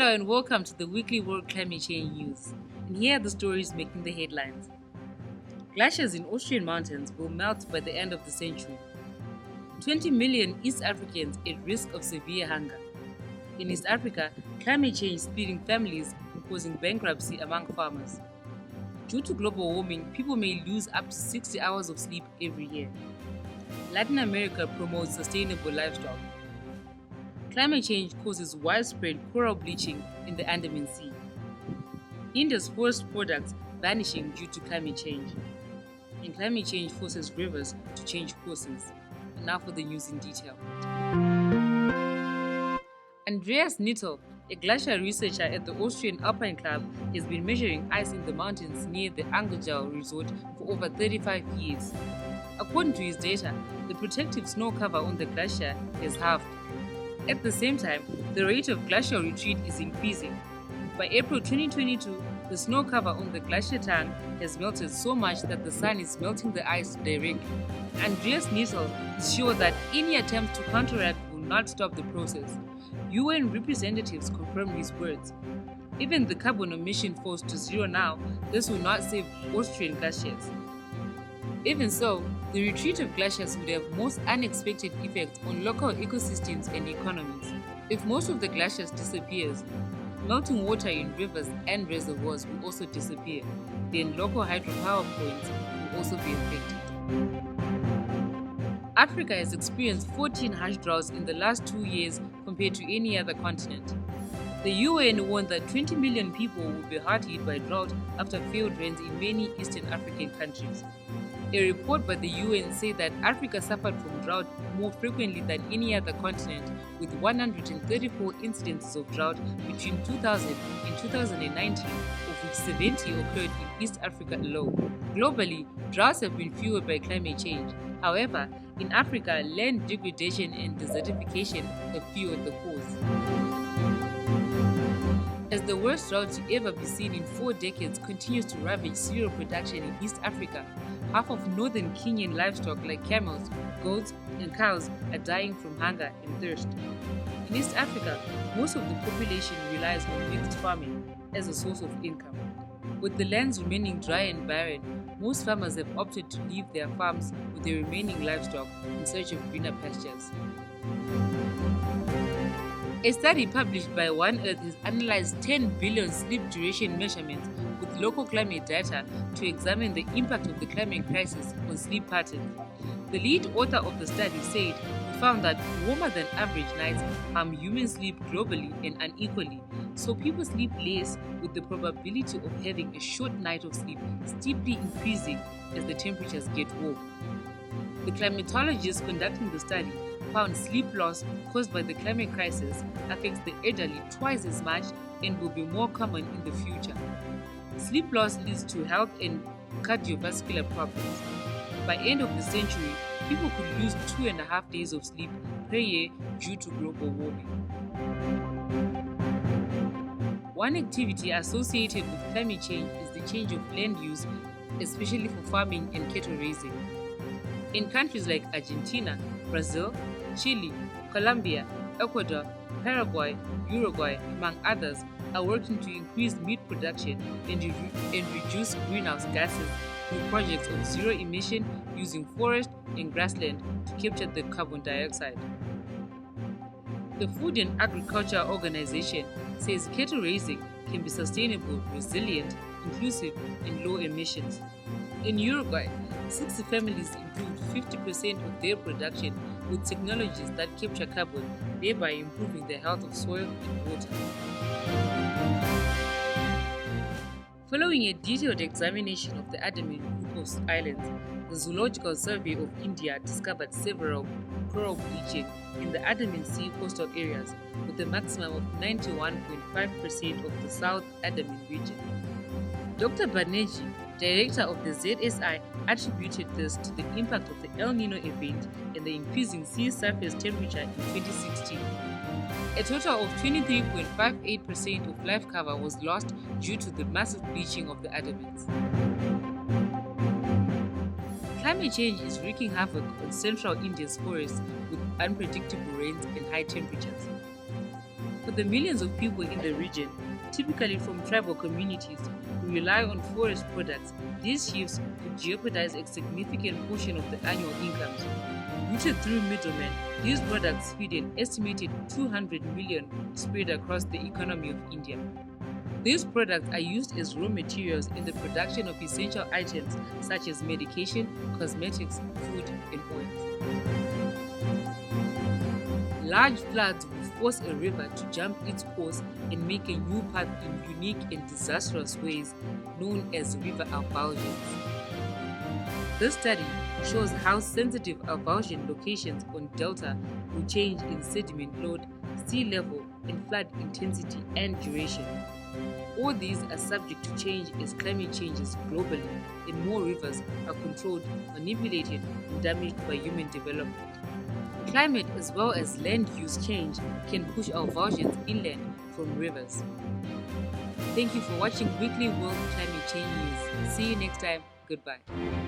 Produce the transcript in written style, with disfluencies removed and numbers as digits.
Hello and welcome to the weekly World Climate Change News. And here are the stories making the headlines. Glaciers in Austrian mountains will melt by the end of the century. 20 million East Africans at risk of severe hunger. In East Africa, climate change is splitting families and causing bankruptcy among farmers. Due to global warming, people may lose up to 60 hours of sleep every year. Latin America promotes sustainable livestock. Climate change causes widespread coral bleaching in the Andaman Sea. India's forest products vanishing due to climate change. And climate change forces rivers to change courses. And now for the news in detail. Andreas Nittel, a glacier researcher at the Austrian Alpine Club, has been measuring ice in the mountains near the Anglergau resort for over 35 years. According to his data, the protective snow cover on the glacier has halved. At the same time, the rate of glacial retreat is increasing. By April 2022, the snow cover on the glacier tongue has melted so much that the sun is melting the ice directly. Andreas Nittel is sure that any attempt to counteract will not stop the process. UN representatives confirmed his words. Even the carbon emission falls to zero now, this will not save Austrian glaciers. Even so, the retreat of glaciers would have most unexpected effects on local ecosystems and economies. If most of the glaciers disappears, melting water in rivers and reservoirs will also disappear. Then local hydropower points will also be affected. Africa has experienced 14 harsh droughts in the last 2 years compared to any other continent. The UN warned that 20 million people will be hard hit by drought after failed rains in many Eastern African countries. A report by the UN said that Africa suffered from drought more frequently than any other continent, with 134 incidences of drought between 2000 and 2019, of which 70 occurred in East Africa alone. Globally, droughts have been fueled by climate change. However, in Africa, land degradation and desertification have fueled the cause. As the worst drought to ever be seen in 4 decades continues to ravage cereal production in East Africa, half of northern Kenyan livestock like camels, goats, and cows are dying from hunger and thirst. In East Africa, most of the population relies on mixed farming as a source of income. With the lands remaining dry and barren, most farmers have opted to leave their farms with their remaining livestock in search of greener pastures. A study published by One Earth has analyzed 10 billion sleep duration measurements with local climate data to examine the impact of the climate crisis on sleep patterns. The lead author of the study said, "We found that warmer than average nights harm human sleep globally and unequally, so people sleep less, with the probability of having a short night of sleep steeply increasing as the temperatures get warm." The climatologists conducting the study found sleep loss caused by the climate crisis affects the elderly twice as much and will be more common in the future. Sleep loss leads to health and cardiovascular problems. By end of the century, people could lose 2.5 days of sleep per year due to global warming. One activity associated with climate change is the change of land use, especially for farming and cattle raising. In countries like Argentina, Brazil, Chile, Colombia, Ecuador, Paraguay, Uruguay, among others, are working to increase meat production and reduce greenhouse gases through projects of zero emission using forest and grassland to capture the carbon dioxide. The Food and Agriculture Organization says cattle raising can be sustainable, resilient, inclusive, and low emissions. In Uruguay, 60 families improved 50% of their production with technologies that capture carbon, thereby improving the health of soil and water. Following a detailed examination of the Andaman group of islands, the Zoological Survey of India discovered several coral bleaching in the Andaman Sea coastal areas, with a maximum of 91.5% of the South Andaman region. Dr. Banerjee, director of the ZSI, attributed this to the impact of the El Nino event and the increasing sea surface temperature in 2016. A total of 23.58% of life cover was lost due to the massive bleaching of the Andamans. Climate change is wreaking havoc on central India's forests with unpredictable rains and high temperatures. For the millions of people in the region, typically from tribal communities who rely on forest products, these shifts could jeopardize a significant portion of the annual incomes. Routed through middlemen, these products feed an estimated 200 million spread across the economy of India. These products are used as raw materials in the production of essential items such as medication, cosmetics, food, and oils. Large floods will force a river to jump its course and make a new path in unique and disastrous ways known as river avulsions. This study shows how sensitive avulsion locations on delta will change in sediment load, sea level, and flood intensity and duration. All these are subject to change as climate changes globally and more rivers are controlled, manipulated, and damaged by human development. Climate as well as land use change can push avulsions inland from rivers. Thank you for watching Weekly World Climate Change News. See you next time. Goodbye.